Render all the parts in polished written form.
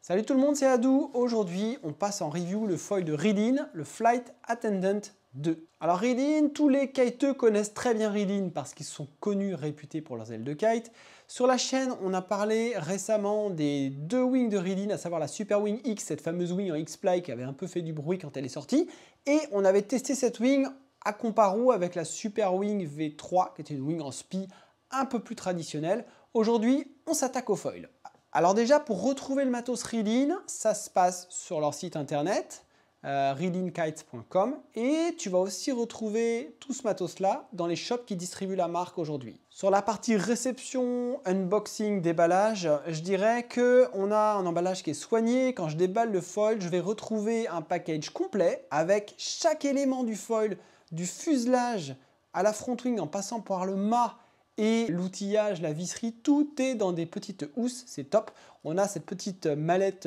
Salut tout le monde, c'est Adou. Aujourd'hui, on passe en review le foil de Reedin, le Flight Attendant 2. Alors Reedin, tous les kiteux connaissent très bien Reedin parce qu'ils sont connus, réputés pour leurs ailes de kite. Sur la chaîne, on a parlé récemment des deux wings de Reedin, à savoir la Super Wing X, cette fameuse wing en X-Ply qui avait un peu fait du bruit quand elle est sortie. Et on avait testé cette wing à comparo avec la Super Wing V3, qui était une wing en spi un peu plus traditionnelle. Aujourd'hui, on s'attaque au foil. Alors déjà, pour retrouver le matos Reedin, ça se passe sur leur site internet, reedinkites.com, et tu vas aussi retrouver tout ce matos-là dans les shops qui distribuent la marque aujourd'hui. Sur la partie réception, unboxing, déballage, je dirais qu'on a un emballage qui est soigné. Quand je déballe le foil, je vais retrouver un package complet avec chaque élément du foil, du fuselage à la front wing en passant par le mât, et l'outillage, la visserie, tout est dans des petites housses, c'est top. On a cette petite mallette,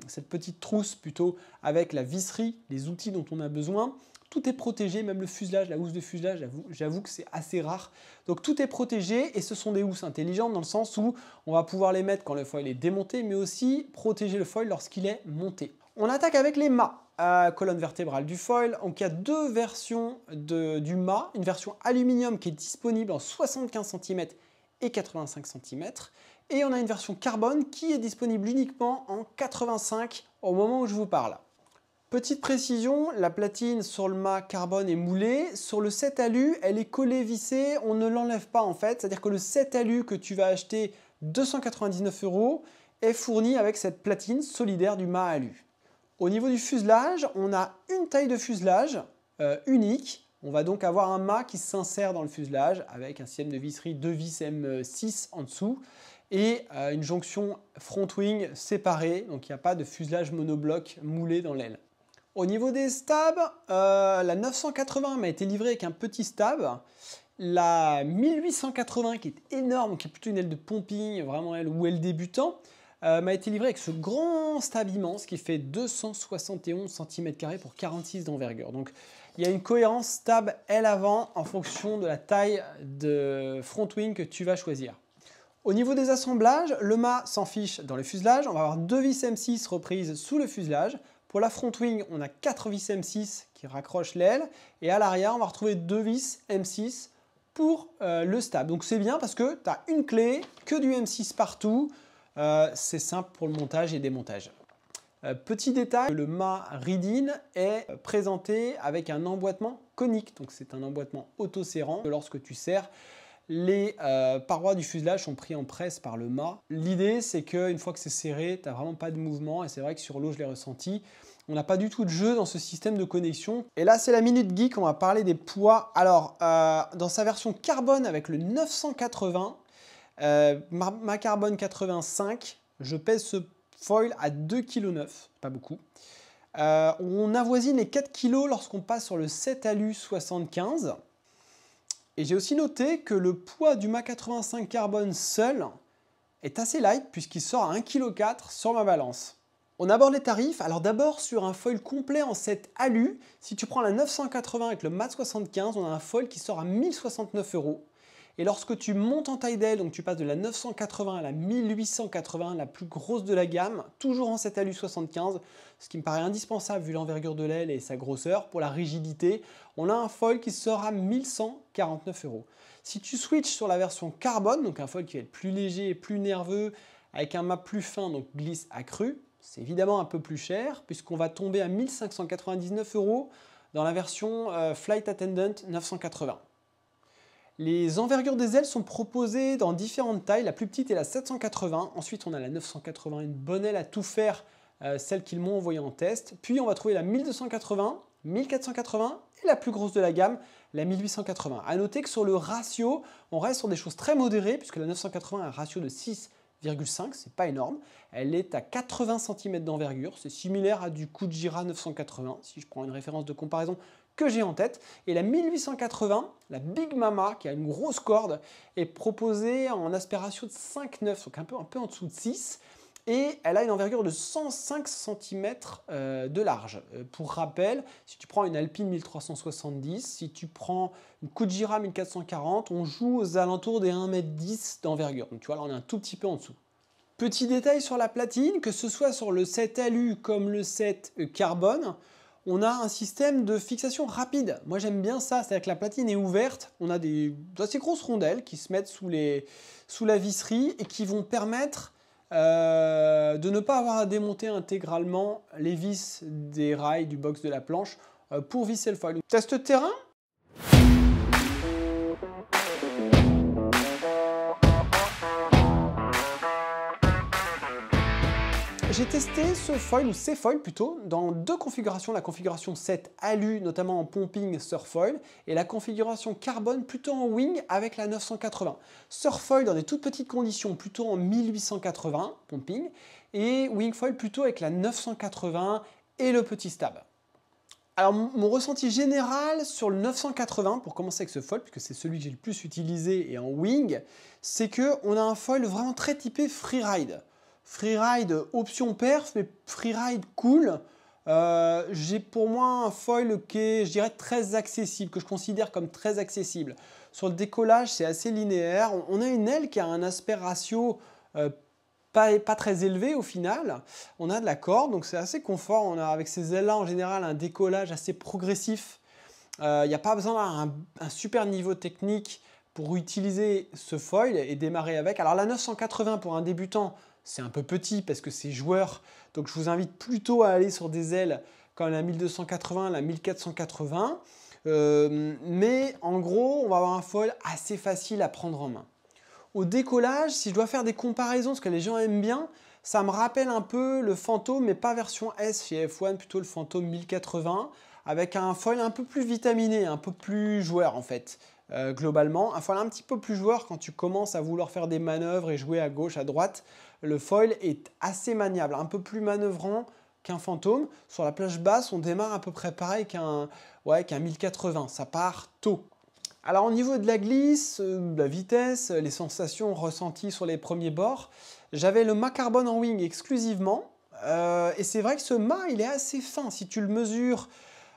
cette petite trousse plutôt avec la visserie, les outils dont on a besoin. Tout est protégé, même le fuselage, la housse de fuselage, j'avoue que c'est assez rare. Donc tout est protégé et ce sont des housses intelligentes dans le sens où on va pouvoir les mettre quand le foil est démonté, mais aussi protéger le foil lorsqu'il est monté. On attaque avec les mâts. Colonne vertébrale du foil. Donc il y a deux versions du mât, une version aluminium qui est disponible en 75 cm et 85 cm, et on a une version carbone qui est disponible uniquement en 85 au moment où je vous parle. Petite précision, la platine sur le mât carbone est moulée, sur le set alu elle est collée, vissée, on ne l'enlève pas en fait, c'est-à-dire que le set alu que tu vas acheter 299 € est fourni avec cette platine solidaire du mât alu. Au niveau du fuselage, on a une taille de fuselage unique. On va donc avoir un mât qui s'insère dans le fuselage avec un système de visserie, deux vis M6 en dessous et une jonction front wing séparée. Donc il n'y a pas de fuselage monobloc moulé dans l'aile. Au niveau des stabs, la 980 m'a été livrée avec un petit stab. La 1880 qui est énorme, qui est plutôt une aile de pumping, vraiment aile ou aile débutant, m'a été livré avec ce grand stab immense qui fait 271 cm² pour 46 d'envergure. Donc il y a une cohérence stab aile avant en fonction de la taille de front wing que tu vas choisir. Au niveau des assemblages, le mât s'en fiche dans le fuselage. On va avoir deux vis M6 reprises sous le fuselage. Pour la front wing, on a 4 vis M6 qui raccrochent l'aile. Et à l'arrière, on va retrouver deux vis M6 pour le stab. Donc c'est bien parce que tu as une clé, que du M6 partout. C'est simple pour le montage et démontage. Petit détail, le mât Reedin est présenté avec un emboîtement conique. Donc c'est un emboîtement auto-serrant. Lorsque tu serres, les parois du fuselage sont prises en presse par le mât. L'idée, c'est qu'une fois que c'est serré, tu n'as vraiment pas de mouvement. Et c'est vrai que sur l'eau, je l'ai ressenti. On n'a pas du tout de jeu dans ce système de connexion. Et là, c'est la Minute Geek. On va parler des poids. Alors, dans sa version carbone avec le 980, ma carbone 85, je pèse ce foil à 2,9 kg, pas beaucoup. On avoisine les 4 kg lorsqu'on passe sur le 7 alu 75. Et j'ai aussi noté que le poids du mât 85 carbone seul est assez light puisqu'il sort à 1,4 kg sur ma balance. On aborde les tarifs. Alors d'abord sur un foil complet en 7 alu, si tu prends la 980 avec le mat 75, on a un foil qui sort à 1069 €. Et lorsque tu montes en taille d'aile, donc tu passes de la 980 à la 1880, la plus grosse de la gamme, toujours en 7 alu 75, ce qui me paraît indispensable vu l'envergure de l'aile et sa grosseur. Pour la rigidité, on a un foil qui sort à 1149 €. Si tu switches sur la version carbone, donc un foil qui va être plus léger et plus nerveux, avec un mât plus fin, donc glisse accrue, c'est évidemment un peu plus cher, puisqu'on va tomber à 1599 € dans la version Flight Attendant 980. Les envergures des ailes sont proposées dans différentes tailles. La plus petite est la 780. Ensuite, on a la 980, une bonne aile à tout faire, celle qu'ils m'ont envoyée en test. Puis, on va trouver la 1280, 1480 et la plus grosse de la gamme, la 1880. A noter que sur le ratio, on reste sur des choses très modérées, puisque la 980 a un ratio de 6,5, c'est pas énorme. Elle est à 80 cm d'envergure. C'est similaire à du Kujira 980, si je prends une référence de comparaison que j'ai en tête. Et la 1880, la Big Mama, qui a une grosse corde, est proposée en aspiration de 5,9, donc un peu en dessous de 6. Et elle a une envergure de 105 cm de large. Pour rappel, si tu prends une Alpine 1370, si tu prends une Kujira 1440, on joue aux alentours des 1,10 m d'envergure. Donc tu vois, là on est un tout petit peu en dessous. Petit détail sur la platine, que ce soit sur le set alu comme le set carbone, on a un système de fixation rapide. Moi j'aime bien ça, c'est-à-dire que la platine est ouverte, on a des assez grosses rondelles qui se mettent sous la visserie et qui vont permettre de ne pas avoir à démonter intégralement les vis des rails du box de la planche pour visser le foil. Test terrain. J'ai testé ce foil, ou ces foils plutôt, dans deux configurations, la configuration 7 alu, notamment en pumping surfoil, et la configuration carbone plutôt en wing avec la 980. Surfoil dans des toutes petites conditions, plutôt en 1880 pumping, et wingfoil plutôt avec la 980 et le petit stab. Alors mon ressenti général sur le 980, pour commencer avec ce foil, puisque c'est celui que j'ai le plus utilisé et en wing, c'est qu'on a un foil vraiment très typé freeride. Freeride option perf, mais freeride cool. J'ai pour moi un foil qui est, je dirais, très accessible, que je considère comme très accessible. Sur le décollage, c'est assez linéaire. On a une aile qui a un aspect ratio pas très élevé au final. On a de la corde, donc c'est assez confort. On a avec ces ailes-là, en général, un décollage assez progressif. Il n'y a pas besoin d'avoir un super niveau technique pour utiliser ce foil et démarrer avec. Alors la 980 pour un débutant, c'est un peu petit parce que c'est joueur, donc je vous invite plutôt à aller sur des ailes comme la 1280, la 1480. Mais en gros, on va avoir un foil assez facile à prendre en main. Au décollage, si je dois faire des comparaisons, parce que les gens aiment bien, ça me rappelle un peu le Phantom, mais pas version S chez F1, plutôt le Phantom 1080, avec un foil un peu plus vitaminé, un peu plus joueur en fait. Globalement, un foil un petit peu plus joueur quand tu commences à vouloir faire des manœuvres et jouer à gauche, à droite. Le foil est assez maniable, un peu plus manœuvrant qu'un Phantom. Sur la plage basse, on démarre à peu près pareil qu'un 1080, ça part tôt. Alors au niveau de la glisse, de la vitesse, les sensations ressenties sur les premiers bords, j'avais le mât carbone en wing exclusivement. Et c'est vrai que ce mât, il est assez fin. Si tu le mesures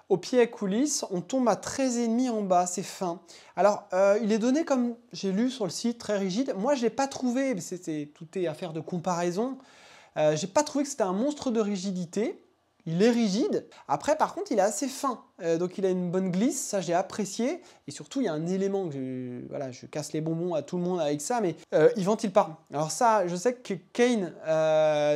au pied à coulisse, on tombe à 13,5 en bas, c'est fin. Alors, il est donné comme j'ai lu sur le site, très rigide. Moi, je ne l'ai pas trouvé, tout est affaire de comparaison. Je n'ai pas trouvé que c'était un monstre de rigidité. Il est rigide. Après, par contre, il est assez fin. Donc, il a une bonne glisse, ça j'ai apprécié. Et surtout, il y a un élément que je casse les bonbons à tout le monde avec ça, mais il ventile pas. Alors ça, je sais que Kane,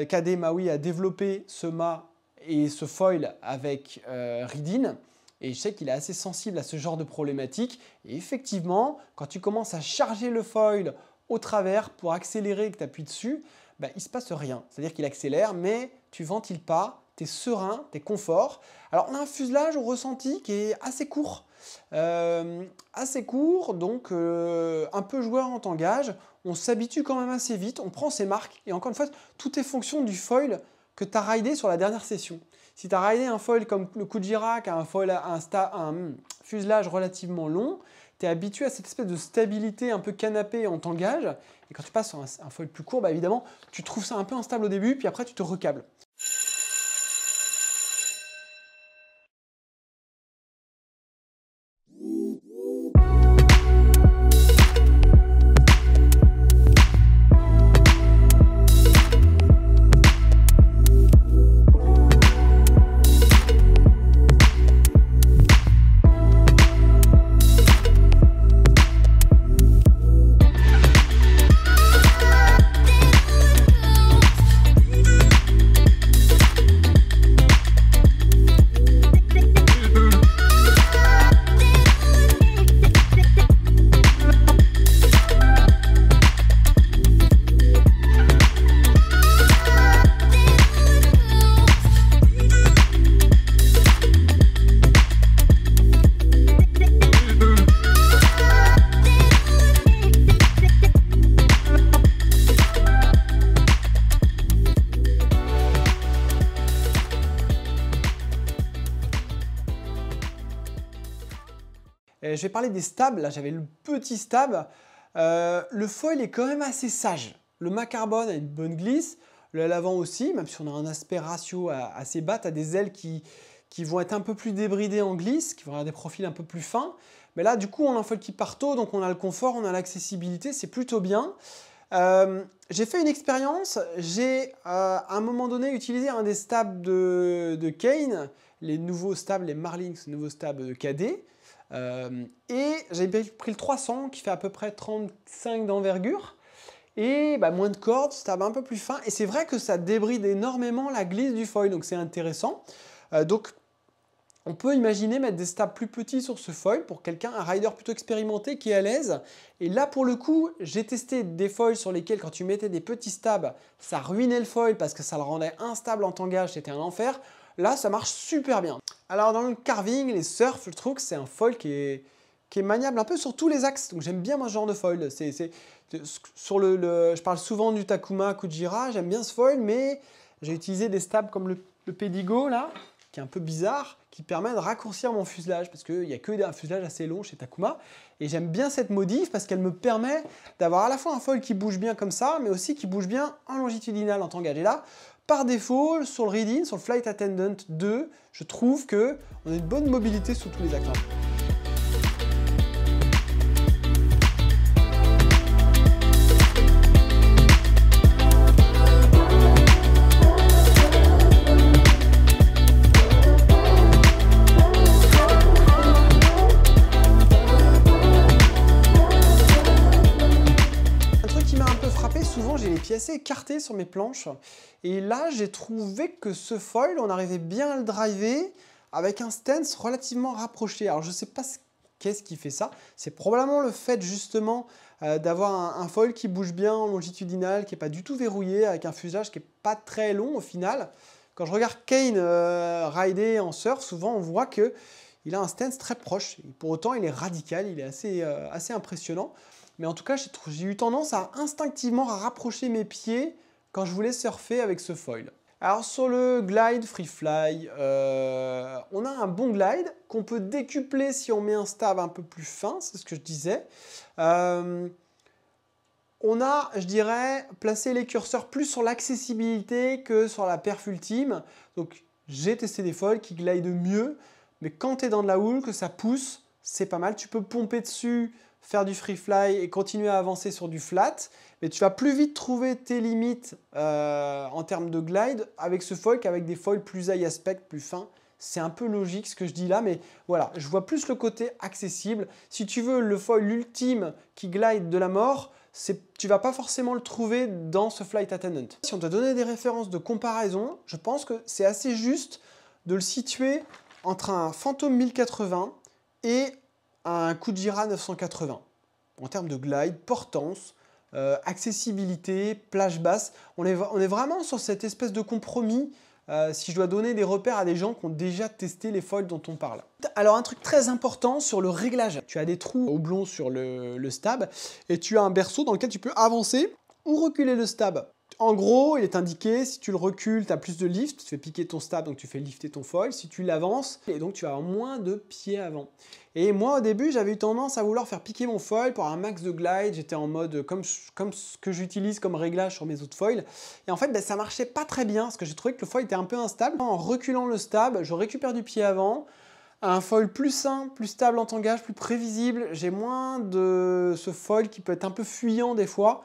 KD Maui, a développé ce mât et ce foil avec Ridin, et je sais qu'il est assez sensible à ce genre de problématique. Et effectivement, quand tu commences à charger le foil au travers pour accélérer et que tu appuies dessus, il ne se passe rien. C'est-à-dire qu'il accélère, mais tu ventiles pas, tu es serein, tu es confort. Alors on a un fuselage au ressenti qui est assez court. Donc un peu joueur en tangage. On s'habitue quand même assez vite, on prend ses marques, et encore une fois, tout est fonction du foil que tu as ridé sur la dernière session. Si tu as ridé un foil comme le Kujira, qui a un fuselage relativement long, tu es habitué à cette espèce de stabilité un peu canapé en tangage. Et quand tu passes sur un foil plus court, évidemment, tu trouves ça un peu instable au début, puis après tu te recables. Je vais parler des stabs. Là, j'avais le petit stab. Le foil est quand même assez sage. Le mât carbone a une bonne glisse. L'aile avant aussi, même si on a un aspect ratio assez bas. Tu as des ailes qui vont être un peu plus débridées en glisse, qui vont avoir des profils un peu plus fins. Mais là, du coup, on a un foil qui part tôt, donc on a le confort, on a l'accessibilité. C'est plutôt bien. J'ai fait une expérience, j'ai à un moment donné utilisé un des stabs de Kane, les nouveaux stabs, les Marlins, nouveaux stabs de KD, et j'ai pris le 300 qui fait à peu près 35 d'envergure, et bah, moins de cordes, stab un peu plus fin, et c'est vrai que ça débride énormément la glisse du foil, donc c'est intéressant. Donc on peut imaginer mettre des stabs plus petits sur ce foil pour quelqu'un, un rider plutôt expérimenté qui est à l'aise. Et là, pour le coup, j'ai testé des foils sur lesquels, quand tu mettais des petits stabs, ça ruinait le foil parce que ça le rendait instable en tangage, c'était un enfer. Là, ça marche super bien. Alors, dans le carving, les surf, je trouve que c'est un foil qui est maniable un peu sur tous les axes. Donc, j'aime bien moi ce genre de foil. Je parle souvent du Takuma Kujira, j'aime bien ce foil, mais j'ai utilisé des stabs comme le Pedigo, là, qui est un peu bizarre, qui permet de raccourcir mon fuselage, parce qu'il n'y a que un fuselage assez long chez Takuma, et j'aime bien cette modif parce qu'elle me permet d'avoir à la fois un foil qui bouge bien comme ça, mais aussi qui bouge bien en longitudinal en tangage. Et là, par défaut, sur le Reed-In, sur le Flight Attendant 2, je trouve qu'on a une bonne mobilité sur tous les axes. Souvent, j'ai les pieds assez écartés sur mes planches. Et là, j'ai trouvé que ce foil, on arrivait bien à le driver avec un stance relativement rapproché. Alors, je ne sais pas qu'est-ce qui fait ça. C'est probablement le fait justement d'avoir un foil qui bouge bien en longitudinal, qui n'est pas du tout verrouillé, avec un fuselage qui n'est pas très long au final. Quand je regarde Kane rider en surf, souvent on voit qu'il a un stance très proche. Et pour autant, il est radical, il est assez impressionnant. Mais en tout cas, j'ai eu tendance à instinctivement rapprocher mes pieds quand je voulais surfer avec ce foil. Alors sur le glide Freefly, on a un bon glide qu'on peut décupler si on met un stab un peu plus fin, c'est ce que je disais. On a, je dirais, placé les curseurs plus sur l'accessibilité que sur la perf ultime. Donc j'ai testé des foils qui glident mieux, mais quand tu es dans de la houle, que ça pousse, c'est pas mal. Tu peux pomper dessus, faire du free fly et continuer à avancer sur du flat, mais tu vas plus vite trouver tes limites en termes de glide avec ce foil qu'avec des foils plus high aspect, plus fins. C'est un peu logique ce que je dis là, mais voilà, je vois plus le côté accessible. Si tu veux le foil ultime qui glide de la mort, tu ne vas pas forcément le trouver dans ce Flight Attendant. Si on doit donner des références de comparaison, je pense que c'est assez juste de le situer entre un Phantom 1080 et un Kujira 980 en termes de glide, portance, accessibilité, plage basse. On est vraiment sur cette espèce de compromis si je dois donner des repères à des gens qui ont déjà testé les foils dont on parle. Alors un truc très important sur le réglage. Tu as des trous oblongs sur le stab et tu as un berceau dans lequel tu peux avancer ou reculer le stab. En gros, il est indiqué, si tu le recules, tu as plus de lift, tu fais piquer ton stab, donc tu fais lifter ton foil. Si tu l'avances, et donc tu as moins de pieds avant. Et moi, au début, j'avais eu tendance à vouloir faire piquer mon foil pour un max de glide. J'étais en mode comme ce que j'utilise comme réglage sur mes autres foils. Et en fait, ça marchait pas très bien, parce que j'ai trouvé que le foil était un peu instable. En reculant le stab, je récupère du pied avant. Un foil plus sain, plus stable en tangage, plus prévisible. J'ai moins de ce foil qui peut être un peu fuyant des fois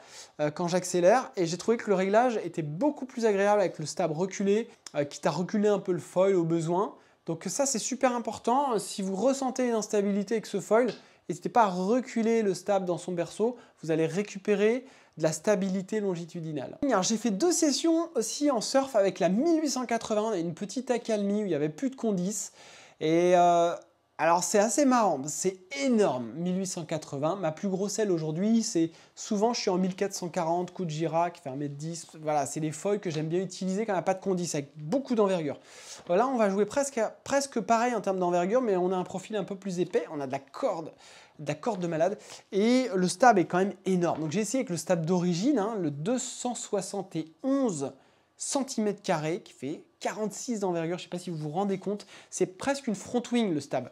quand j'accélère. Et j'ai trouvé que le réglage était beaucoup plus agréable avec le stab reculé, quitte à reculer un peu le foil au besoin. Donc ça, c'est super important. Si vous ressentez une instabilité avec ce foil, n'hésitez pas à reculer le stab dans son berceau. Vous allez récupérer de la stabilité longitudinale. J'ai fait 2 sessions aussi en surf avec la 1880. On a une petite accalmie où il n'y avait plus de condis. Et alors c'est assez marrant, c'est énorme, 1880. Ma plus grosse aile aujourd'hui, c'est souvent je suis en 1440, Kujira qui fait 1m10. Voilà, c'est les foils que j'aime bien utiliser quand il n'y a pas de condis, avec beaucoup d'envergure. Là, on va jouer presque pareil en termes d'envergure, mais on a un profil un peu plus épais, on a de la corde de malade. Et le stab est quand même énorme. Donc j'ai essayé avec le stab d'origine, le 271 cm² qui fait 46 d'envergure, je ne sais pas si vous vous rendez compte, c'est presque une front wing le stab.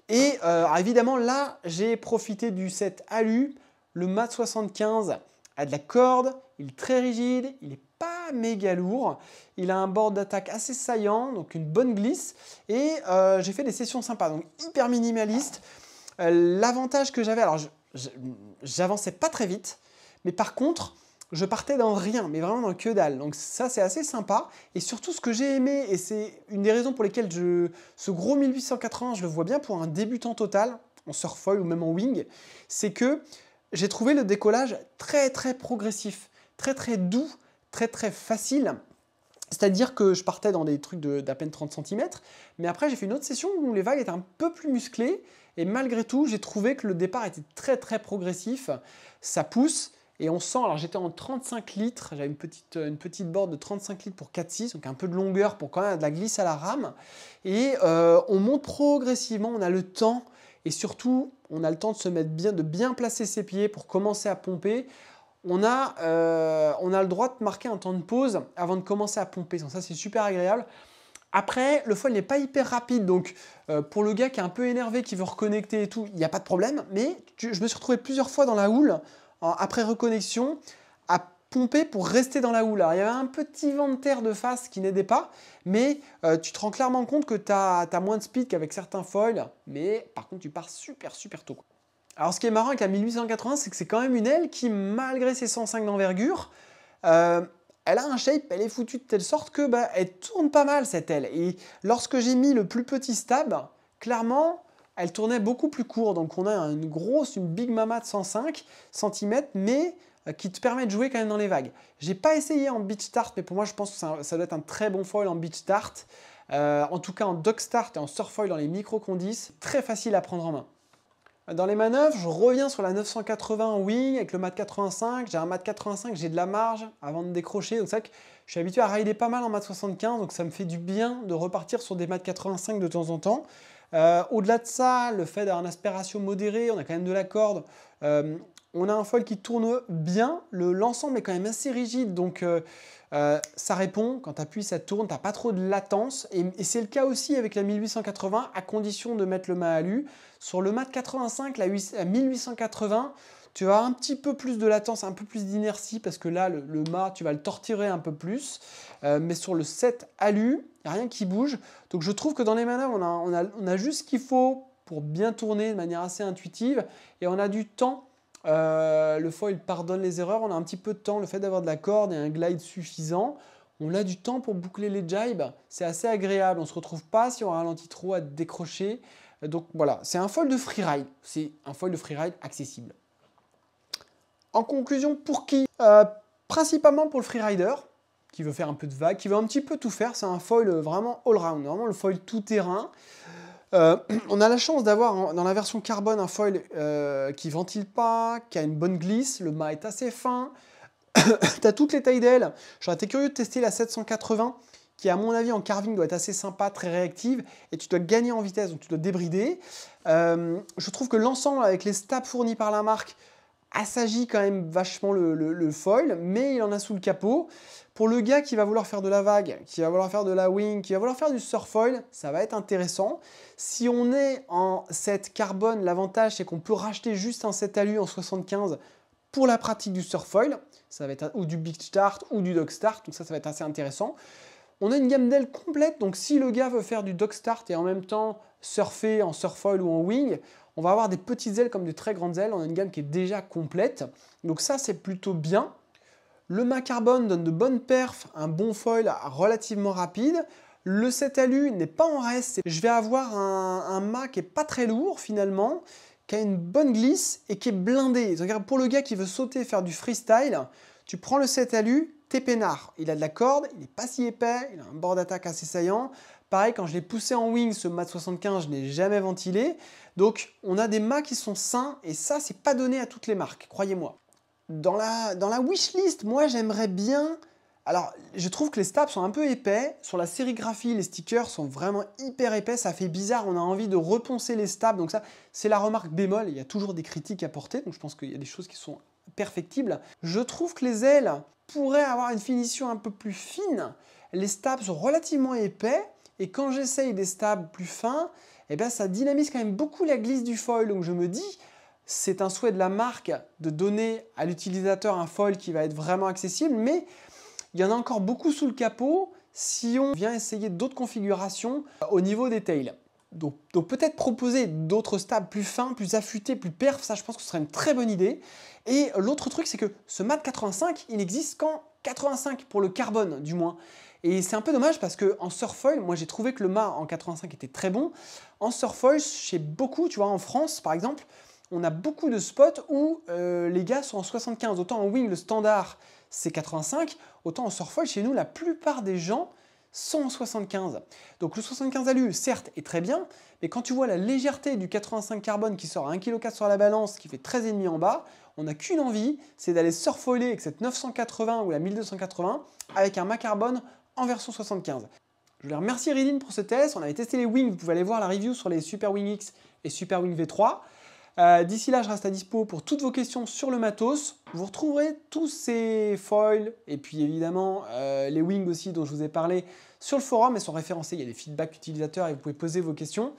Et évidemment là j'ai profité du set alu, le MAT 75 a de la corde, il est très rigide, il n'est pas méga lourd, il a un bord d'attaque assez saillant, donc une bonne glisse, et j'ai fait des sessions sympas, donc hyper minimaliste. L'avantage que j'avais, alors j'avançais pas très vite, mais par contre Je partais dans rien, mais vraiment dans que dalle. Donc ça, c'est assez sympa. Et surtout, ce que j'ai aimé, et c'est une des raisons pour lesquelles ce gros 1880, je le vois bien pour un débutant total, en surfoil ou même en wing, c'est que j'ai trouvé le décollage très très progressif, très très doux, très très facile. C'est-à-dire que je partais dans des trucs d'à peine 30 cm, mais après j'ai fait une autre session où les vagues étaient un peu plus musclées, et malgré tout, j'ai trouvé que le départ était très très progressif, ça pousse, et on sent, alors j'étais en 35 litres, j'avais une petite board de 35 litres pour 4-6, donc un peu de longueur pour quand même de la glisse à la rame, et on monte progressivement, on a le temps, et surtout, on a le temps de se mettre bien, de bien placer ses pieds pour commencer à pomper. On a le droit de marquer un temps de pause avant de commencer à pomper. Donc ça, c'est super agréable. Après, le foil n'est pas hyper rapide. Donc, pour le gars qui est un peu énervé, qui veut reconnecter et tout, il n'y a pas de problème. Mais je me suis retrouvé plusieurs fois dans la houle, après reconnexion, à pomper pour rester dans la houle. Alors, il y avait un petit vent de terre de face qui n'aidait pas. Mais tu te rends clairement compte que tu as moins de speed qu'avec certains foils. Mais par contre, tu pars super, super tôt. Alors, ce qui est marrant avec la 1880, c'est que c'est quand même une aile qui, malgré ses 105 d'envergure, elle a un shape, elle est foutue de telle sorte que elle tourne pas mal cette aile. Et lorsque j'ai mis le plus petit stab, clairement, elle tournait beaucoup plus court. Donc on a une Big Mama de 105 cm, mais qui te permet de jouer quand même dans les vagues. J'ai pas essayé en beach start, mais pour moi je pense que ça doit être un très bon foil en beach start. En tout cas en dock start et en surfoil dans les micro-condis, très facile à prendre en main. Dans les manœuvres, je reviens sur la 980 en wing avec le mat 85. J'ai un mat 85, j'ai de la marge avant de décrocher. Donc c'est vrai que je suis habitué à rider pas mal en mat 75, donc ça me fait du bien de repartir sur des mats 85 de temps en temps. Au-delà de ça, le fait d'avoir un aspect ratio modéré, on a quand même de la corde. On a un foil qui tourne bien. L'ensemble est quand même assez rigide, donc ça répond. Quand tu appuies, ça tourne. Tu n'as pas trop de latence. Et c'est le cas aussi avec la 1880, à condition de mettre le mât à lu. Sur le mat 85, la 1880, tu vas avoir un petit peu plus de latence, un peu plus d'inertie, parce que là, le mât, tu vas le tortiller un peu plus. Mais sur le 7 alu, il n'y a rien qui bouge. Donc je trouve que dans les manœuvres, on a juste ce qu'il faut pour bien tourner de manière assez intuitive. Et on a du temps. Le foil pardonne les erreurs. On a un petit peu de temps. Le fait d'avoir de la corde et un glide suffisant, on a du temps pour boucler les jibes. C'est assez agréable. On ne se retrouve pas si on ralentit trop à décrocher. Donc voilà, c'est un foil de freeride. C'est un foil de freeride accessible. En conclusion, pour qui principalement pour le freerider, qui veut faire un peu de vague, qui veut un petit peu tout faire. C'est un foil vraiment all-round, vraiment le foil tout-terrain. On a la chance d'avoir dans la version carbone un foil qui ne ventile pas, qui a une bonne glisse, le mât est assez fin. Tu as toutes les tailles d'ailes. J'aurais été curieux de tester la 780, qui à mon avis en carving doit être assez sympa, très réactive, et tu dois gagner en vitesse, donc tu dois débrider. Je trouve que l'ensemble avec les stabs fournis par la marque assagit quand même vachement le foil, mais il en a sous le capot. Pour le gars qui va vouloir faire de la vague, qui va vouloir faire de la wing, qui va vouloir faire du surfoil, ça va être intéressant. Si on est en 7 carbone, l'avantage c'est qu'on peut racheter juste un 7 alu en 75 pour la pratique du surfoil. Ça va être ou du beach start ou du dock start, donc ça va être assez intéressant. On a une gamme d'ailes complète, donc si le gars veut faire du dock start et en même temps surfer en surfoil ou en wing, on va avoir des petites ailes comme des très grandes ailes. On a une gamme qui est déjà complète, donc ça c'est plutôt bien. Le mât carbone donne de bonnes perfs, un bon foil relativement rapide. Le 7 alu n'est pas en reste. Je vais avoir un mât qui n'est pas très lourd finalement, qui a une bonne glisse et qui est blindé. Donc, pour le gars qui veut sauter, faire du freestyle, tu prends le 7 alu, t'es peinard. Il a de la corde, il n'est pas si épais, il a un bord d'attaque assez saillant. Pareil, quand je l'ai poussé en wing, ce mât 75, je ne l'ai jamais ventilé. Donc on a des mâts qui sont sains et ça, c'est pas donné à toutes les marques, croyez-moi. Dans la wishlist, moi j'aimerais bien... Alors, je trouve que les stabs sont un peu épais. Sur la sérigraphie, les stickers sont vraiment hyper épais. Ça fait bizarre, on a envie de reponcer les stabs. Donc ça, c'est la remarque bémol. Il y a toujours des critiques à porter. Donc je pense qu'il y a des choses qui sont perfectibles. Je trouve que les ailes pourraient avoir une finition un peu plus fine. Les stabs sont relativement épais. Et quand j'essaye des stabs plus fins, eh bien, ça dynamise quand même beaucoup la glisse du foil. Donc je me dis... C'est un souhait de la marque de donner à l'utilisateur un foil qui va être vraiment accessible, mais il y en a encore beaucoup sous le capot si on vient essayer d'autres configurations au niveau des tails. Donc peut-être proposer d'autres stabs plus fins, plus affûtés, plus perf, ça je pense que ce serait une très bonne idée. Et l'autre truc, c'est que ce mat 85, il n'existe qu'en 85, pour le carbone du moins. Et c'est un peu dommage parce qu'en surfoil, moi j'ai trouvé que le mât en 85 était très bon. En surfoil, chez beaucoup, tu vois, en France par exemple, on a beaucoup de spots où les gars sont en 75. Autant en wing, le standard, c'est 85. Autant en surfoil, chez nous, la plupart des gens sont en 75. Donc le 75 alu, certes, est très bien, mais quand tu vois la légèreté du 85 carbone qui sort à 1,4 kg sur la balance, qui fait 13,5 en bas, on n'a qu'une envie, c'est d'aller surfoiler avec cette 980 ou la 1280 avec un mât carbone en version 75. Je voulais remercier Reedin pour ce test. On avait testé les wings, vous pouvez aller voir la review sur les Super Wing X et Super Wing V3. D'ici là, je reste à dispo pour toutes vos questions sur le matos. Vous retrouverez tous ces foils et puis évidemment les wings aussi dont je vous ai parlé sur le forum. Elles sont référencées, il y a des feedbacks utilisateurs et vous pouvez poser vos questions.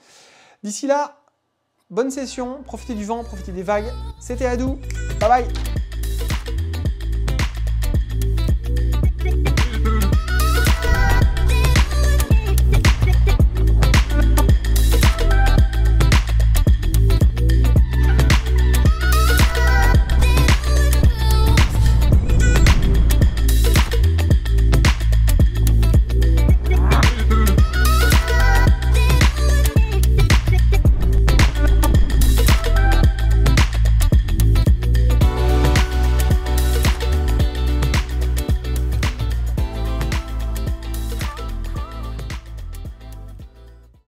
D'ici là, bonne session, profitez du vent, profitez des vagues. C'était Adou, bye bye.